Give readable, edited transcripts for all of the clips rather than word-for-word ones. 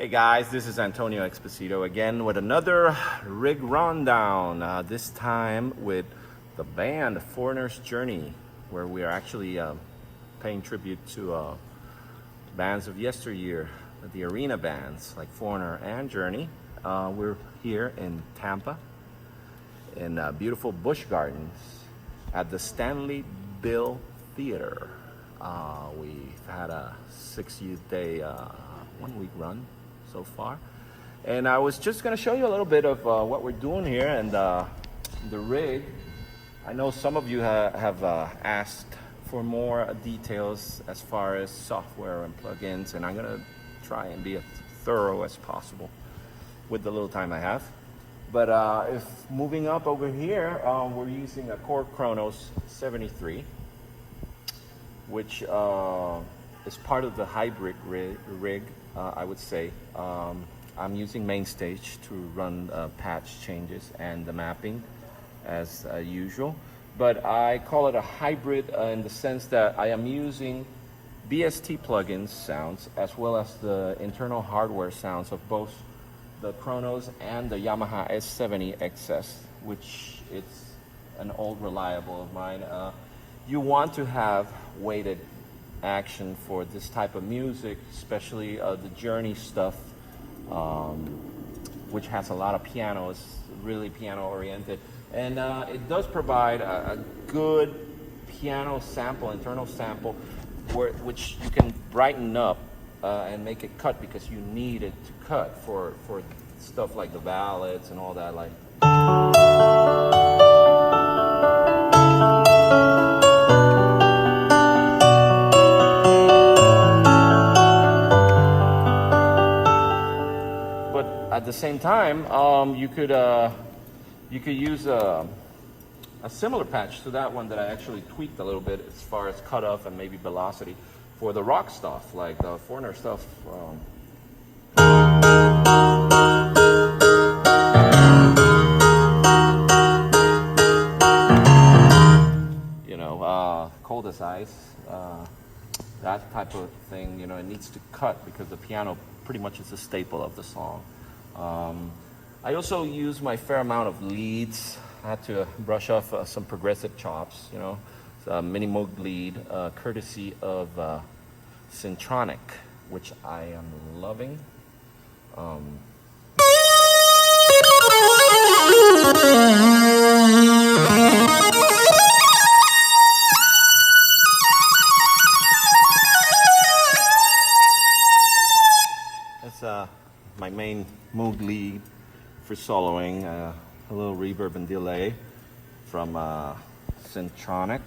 Hey guys, this is Antonio Exposito again with another rig rundown. This time with the band ForeignersJourney, where we are actually paying tribute to bands of yesteryear, the arena bands like Foreigner and Journey. We're here in Tampa, in beautiful Busch Gardens at the Stanley Bill Theater. We've had a 6-day, 1-week run so far, and I was just going to show you a little bit of what we're doing here and the rig. I know some of you have asked for more details as far as software and plugins, and I'm going to try and be as thorough as possible with the little time I have. But if moving up over here, we're using a Core Kronos 73, which is part of the hybrid rig, I would say. I'm using MainStage to run patch changes and the mapping as usual. But I call it a hybrid in the sense that I am using BST plugins sounds as well as the internal hardware sounds of both the Kronos and the Yamaha S70 XS, which is an old reliable of mine. You want to have weighted action for this type of music, especially the Journey stuff, which has a lot of piano. It's really piano oriented, and it does provide a good piano sample, internal sample, which you can brighten up and make it cut, because you need it to cut for stuff like the ballads and all that, like at the same time, you could use a similar patch to that one that I actually tweaked a little bit as far as cutoff and maybe velocity for the rock stuff, like the Foreigner stuff. Cold as ice, that type of thing. It needs to cut because the piano pretty much is a staple of the song. I also use my fair amount of leads. I had to brush off some progressive chops, mini Moog lead, courtesy of Syntronic, which I am loving. That's my main Moog lead for soloing, a little reverb and delay from Syntronic.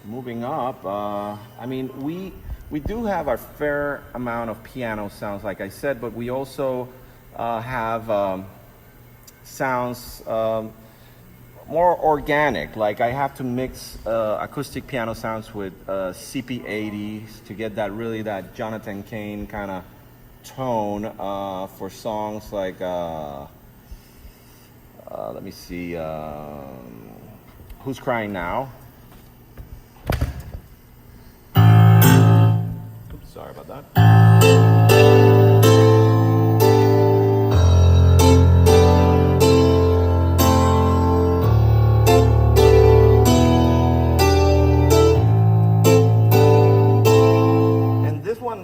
Moving up, I mean, we do have our fair amount of piano sounds, like I said, but we also have sounds more organic. Like I have to mix acoustic piano sounds with CP80s to get that Jonathan Cain kind of tone for songs like let me see, Who's Crying Now? Oops, sorry about that.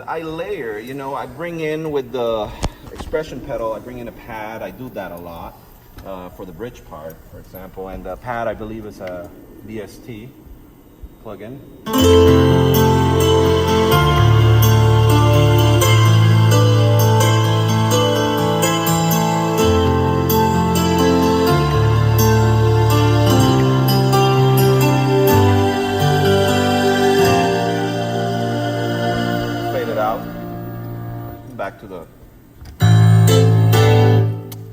I layer, I bring in with the expression pedal, I bring in a pad. I do that a lot for the bridge part, for example, and the pad, I believe, is a BST plugin. Back to the,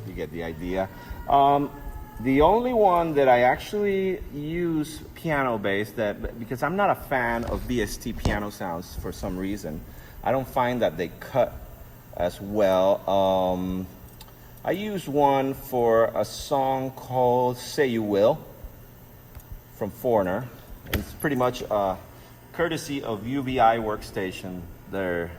you get the idea. The only one that I actually use piano based, because I'm not a fan of BST piano sounds for some reason. I don't find that they cut as well. I use one for a song called Say You Will from Foreigner. It's pretty much courtesy of UVI Workstation, their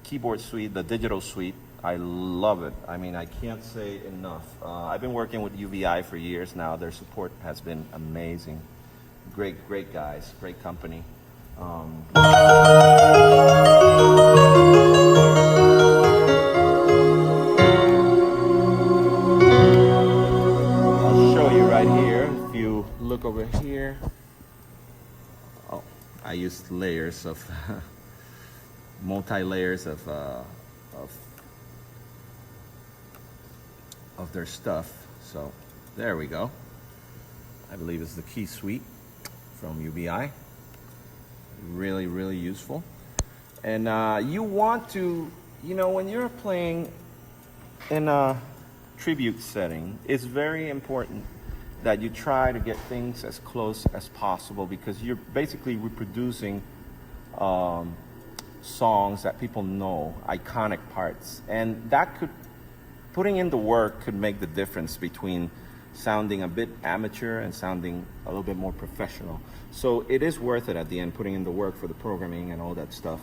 keyboard suite, the digital suite. I love it. I mean, I can't say enough. I've been working with UVI for years now. Their support has been amazing. Great guys, great company. I'll show you right here. If you look over here, oh, I used layers of multi-layers of their stuff. So there we go. I believe it's the key suite from UBI. Really useful. And you want to, you know, when you're playing in a tribute setting, it's very important that you try to get things as close as possible, because you're basically reproducing songs that people know, iconic parts, and that could, putting in the work could make the difference between sounding a bit amateur and sounding a little bit more professional. So it is worth it at the end, putting in the work for the programming and all that stuff.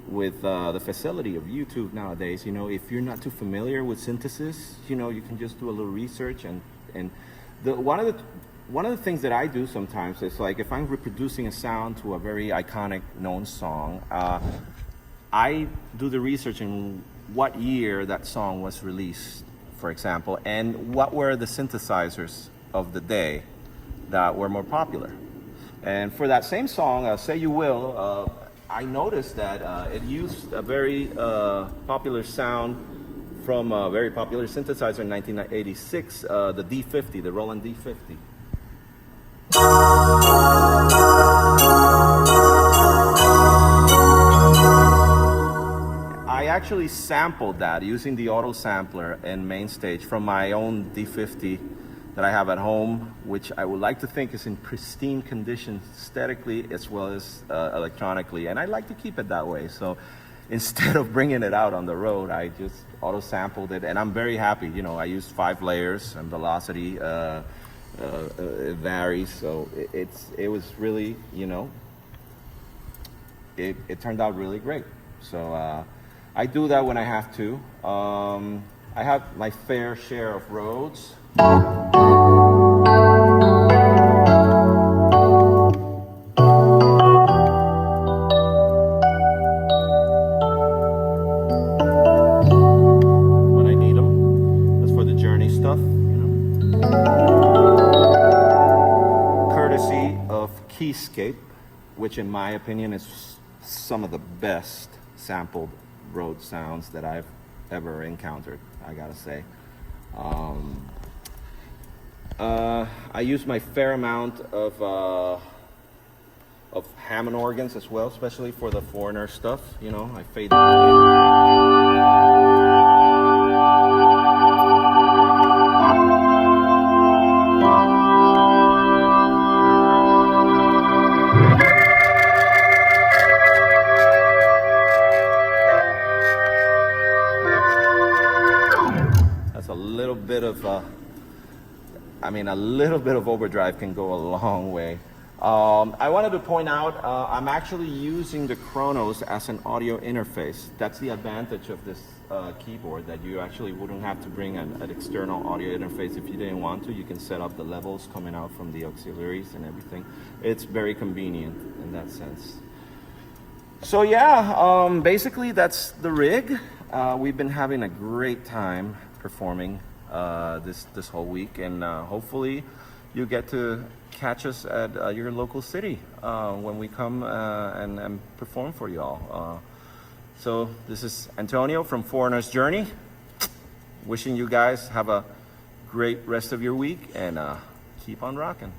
With the facility of YouTube nowadays, you know, if you're not too familiar with synthesis, you know, you can just do a little research, and one of the things that I do sometimes is, like, if I'm reproducing a sound to a very iconic known song, I do the research in what year that song was released, for example, and what were the synthesizers of the day that were more popular. And for that same song, Say You Will, I noticed that it used a very popular sound from a very popular synthesizer in 1986, the D50, the Roland D50. I actually sampled that using the auto sampler and main stage from my own D50 that I have at home, which I would like to think is in pristine condition aesthetically as well as electronically, and I like to keep it that way. So instead of bringing it out on the road, I just auto sampled it, and I'm very happy. You know, I used 5 layers and velocity it varies, so it was really, you know, it turned out really great. So I do that when I have to. I have my fair share of roads. When I need them. That's for the journey stuff, you know. Courtesy of Keyscape, which in my opinion is some of the best sampled road sounds that I've ever encountered, I gotta say. I use my fair amount of Hammond organs as well, especially for the Foreigner stuff. You know, I fade them a little bit of a little bit of overdrive can go a long way. I wanted to point out, I'm actually using the Chronos as an audio interface. That's the advantage of this keyboard, that you actually wouldn't have to bring an external audio interface if you didn't want to. You can set up the levels coming out from the auxiliaries and everything. It's very convenient in that sense. So yeah, basically that's the rig. We've been having a great time performing this whole week, and hopefully you get to catch us at your local city when we come and perform for you all. So this is Antonio from Foreigner's Journey, wishing you guys have a great rest of your week, and keep on rocking.